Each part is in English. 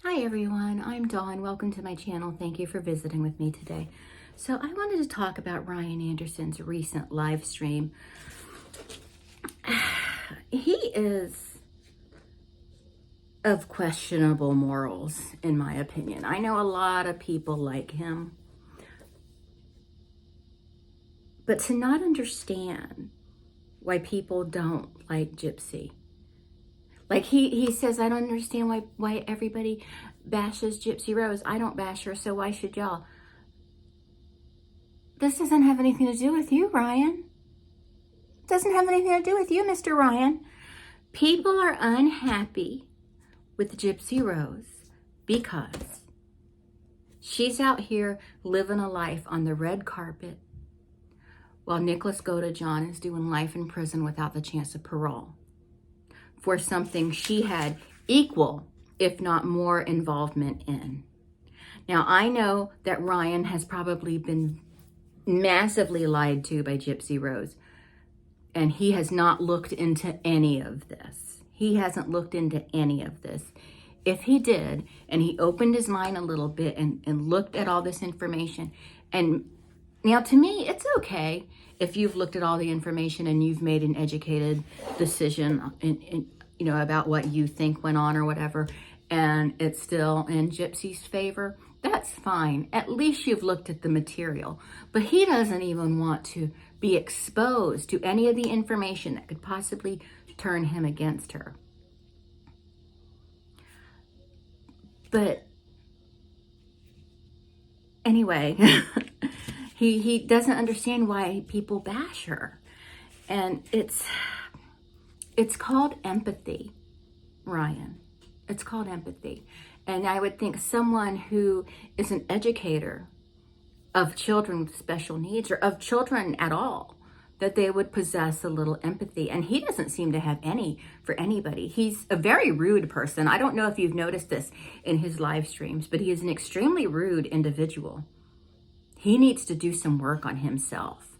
Hi everyone, I'm Dawn. Welcome to my channel. Thank you for visiting with me today. So I wanted to talk about Ryan Anderson's recent live stream. He is of questionable morals, in my opinion. I know a lot of people like him, but to not understand why people don't like Gypsy. Like he says, I don't understand why everybody bashes Gypsy Rose. I don't bash her, so why should y'all? This doesn't have anything to do with you, Ryan. It doesn't have anything to do with you, Mr. Ryan. People are unhappy with Gypsy Rose because she's out here living a life on the red carpet while Nicholas Godejohn is doing life in prison without the chance of parole for something she had equal, if not more, involvement in. Now, I know that Ryan has probably been massively lied to by Gypsy Rose, and he has not looked into any of this. He hasn't looked into any of this. If he did, and he opened his mind a little bit and looked at all this information, and now to me, it's okay if you've looked at all the information and you've made an educated decision about what you think went on or whatever, and it's still in Gypsy's favor, that's fine. At least you've looked at the material. But he doesn't even want to be exposed to any of the information that could possibly turn him against her. But anyway, he doesn't understand why people bash her. And it's called empathy, Ryan. It's called empathy. And I would think someone who is an educator of children with special needs or of children at all, that they would possess a little empathy. And he doesn't seem to have any for anybody. He's a very rude person. I don't know if you've noticed this in his live streams, but he is an extremely rude individual. He needs to do some work on himself.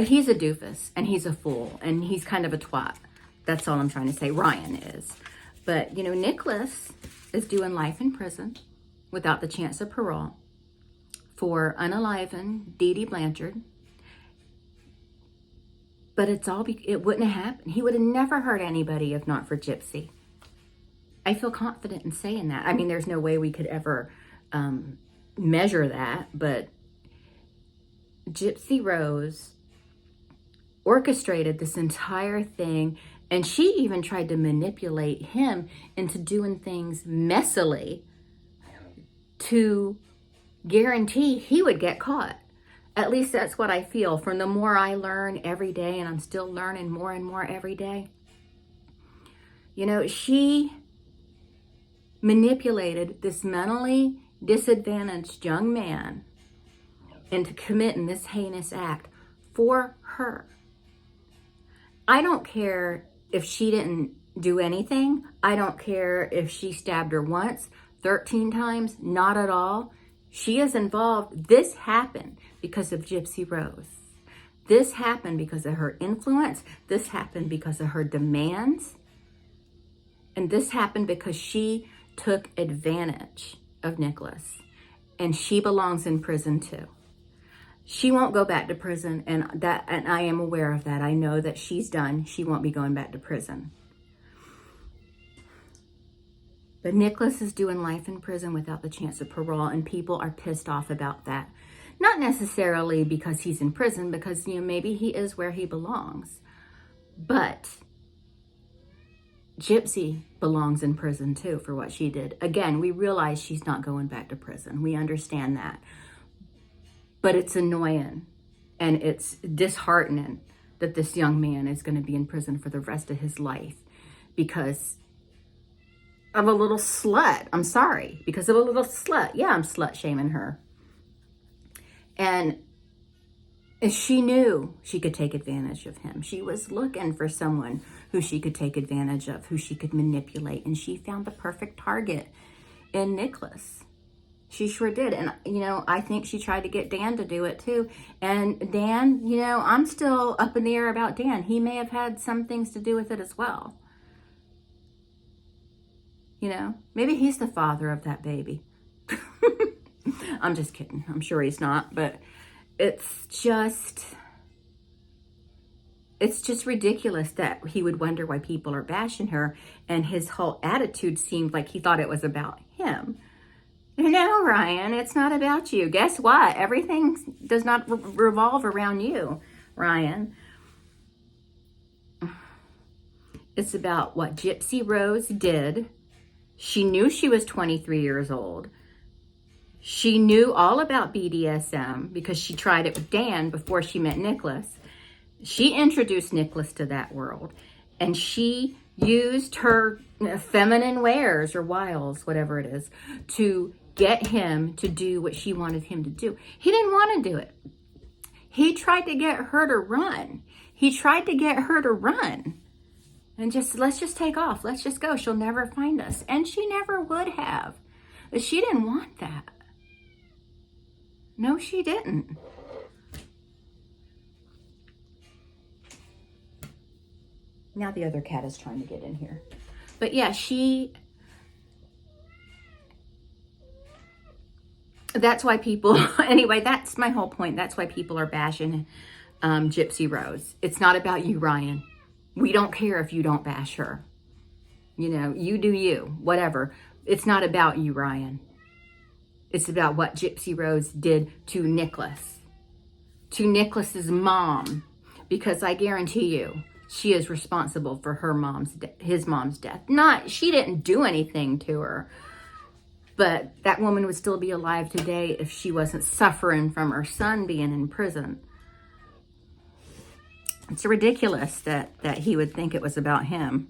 He's a doofus and he's a fool and he's kind of a twat. That's all I'm trying to say. Ryan is. But, Nicholas is doing life in prison without the chance of parole for unaliving Dee Dee Blanchard. But it wouldn't have happened. He would have never hurt anybody if not for Gypsy. I feel confident in saying that. I mean, there's no way we could ever measure that, but Gypsy Rose orchestrated this entire thing, and she even tried to manipulate him into doing things messily to guarantee he would get caught. At least that's what I feel from the more I learn every day, and I'm still learning more and more every day. She manipulated this mentally disadvantaged young man into committing this heinous act for her. I don't care if she didn't do anything. I don't care if she stabbed her once, 13 times, not at all. She is involved. This happened because of Gypsy Rose. This happened because of her influence. This happened because of her demands. And this happened because she took advantage of Nicholas. And she belongs in prison too. She won't go back to prison, and I am aware of that. I know that she's done. She won't be going back to prison. But Nicholas is doing life in prison without the chance of parole, and people are pissed off about that. Not necessarily because he's in prison, because maybe he is where he belongs. But Gypsy belongs in prison too for what she did. Again, we realize she's not going back to prison. We understand that. But it's annoying and it's disheartening that this young man is going to be in prison for the rest of his life because of a little slut. I'm sorry. Because of a little slut. Yeah, I'm slut shaming her. And she knew she could take advantage of him. She was looking for someone who she could take advantage of, who she could manipulate. And she found the perfect target in Nicholas. She sure did. And, I think she tried to get Dan to do it too. And Dan, I'm still up in the air about Dan. He may have had some things to do with it as well. You know, maybe he's the father of that baby. I'm just kidding. I'm sure he's not, but it's just ridiculous that he would wonder why people are bashing her, and his whole attitude seemed like he thought it was about him. No, Ryan, it's not about you. Guess what? Everything does not revolve around you, Ryan. It's about what Gypsy Rose did. She knew she was 23 years old. She knew all about BDSM because she tried it with Dan before she met Nicholas. She introduced Nicholas to that world, and she used her feminine wares or wiles, whatever it is, to get him to do what she wanted him to do. He didn't want to do it. He tried to get her to run. And let's just take off. Let's just go. She'll never find us. And she never would have. But she didn't want that. No, she didn't. Now the other cat is trying to get in here. But yeah, that's why people, anyway, that's my whole point. That's why people are bashing Gypsy Rose. It's not about you, Ryan. We don't care if you don't bash her. You know, you do you, whatever. It's not about you, Ryan. It's about what Gypsy Rose did to Nicholas. To Nicholas's mom. Because I guarantee you, she is responsible for his mom's death. She didn't do anything to her. But that woman would still be alive today if she wasn't suffering from her son being in prison. It's ridiculous that he would think it was about him.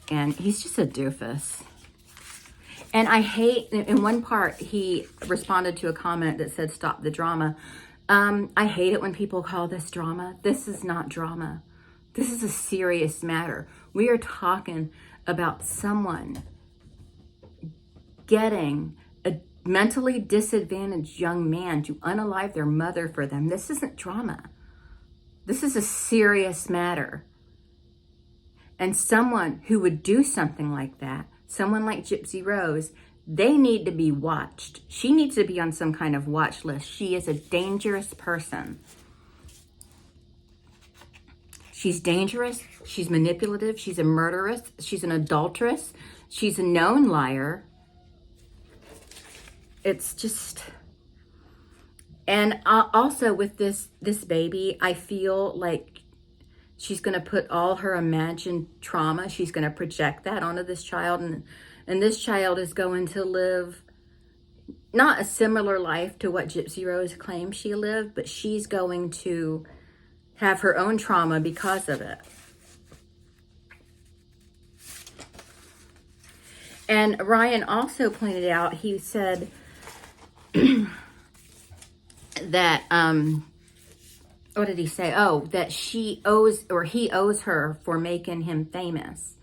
And he's just a doofus. And I hate, in one part, he responded to a comment that said, stop the drama. I hate it when people call this drama. This is not drama. This is a serious matter. We are talking about someone getting a mentally disadvantaged young man to unalive their mother for them. This isn't drama. This is a serious matter. And someone who would do something like that, someone like Gypsy Rose, they need to be watched. She needs to be on some kind of watch list. She is a dangerous person. She's dangerous. She's manipulative. She's a murderess. She's an adulteress. She's a known liar. It's just... And also with this baby, I feel like she's going to put all her imagined trauma, she's going to project that onto this child. And this child is going to live not a similar life to what Gypsy Rose claims she lived, but she's going to have her own trauma because of it. And Ryan also pointed out, he said... that, what did he say? Oh, that he owes her for making him famous.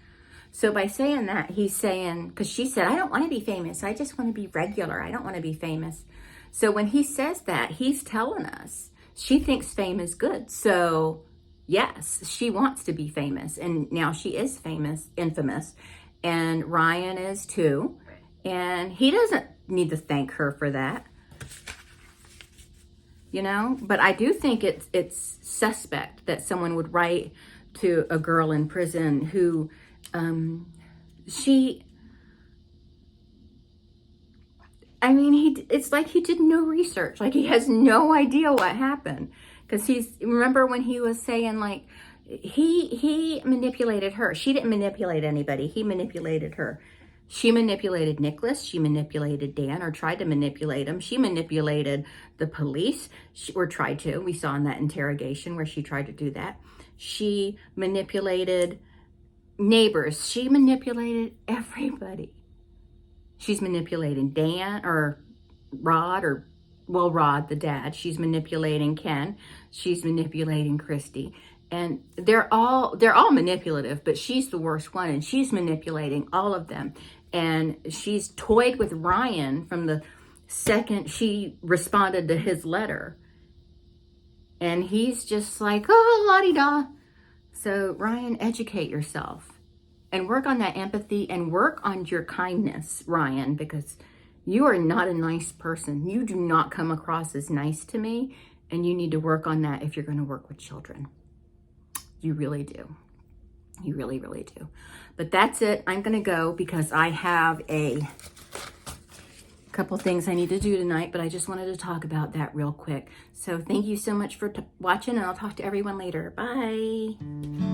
So by saying that, he's saying, because she said, I don't want to be famous. I just want to be regular. I don't want to be famous. So when he says that, he's telling us she thinks fame is good. So yes, she wants to be famous. And now she is infamous. And Ryan is too. And he doesn't need to thank her for that. You know, but I do think it's suspect that someone would write to a girl in prison who it's like he did no research. Like he has no idea what happened. Because remember when he was saying like, he manipulated her. She didn't manipulate anybody. He manipulated her. She manipulated Nicholas. She manipulated Dan, or tried to manipulate him. She manipulated the police, or tried to. We saw in that interrogation where she tried to do that. She manipulated neighbors. She manipulated everybody. She's manipulating Dan, or Rod, Rod, the dad. She's manipulating Ken. She's manipulating Christy. And they're all manipulative, but she's the worst one, and she's manipulating all of them. And she's toyed with Ryan from the second she responded to his letter. And he's just like, oh, la-di-da. So Ryan, educate yourself. and work on that empathy and work on your kindness, Ryan, because you are not a nice person. You do not come across as nice to me, and you need to work on that if you're going to work with children. You really do. You really, really do. But that's it. I'm going to go because I have a couple things I need to do tonight, but I just wanted to talk about that real quick. So thank you so much for watching, and I'll talk to everyone later. Bye.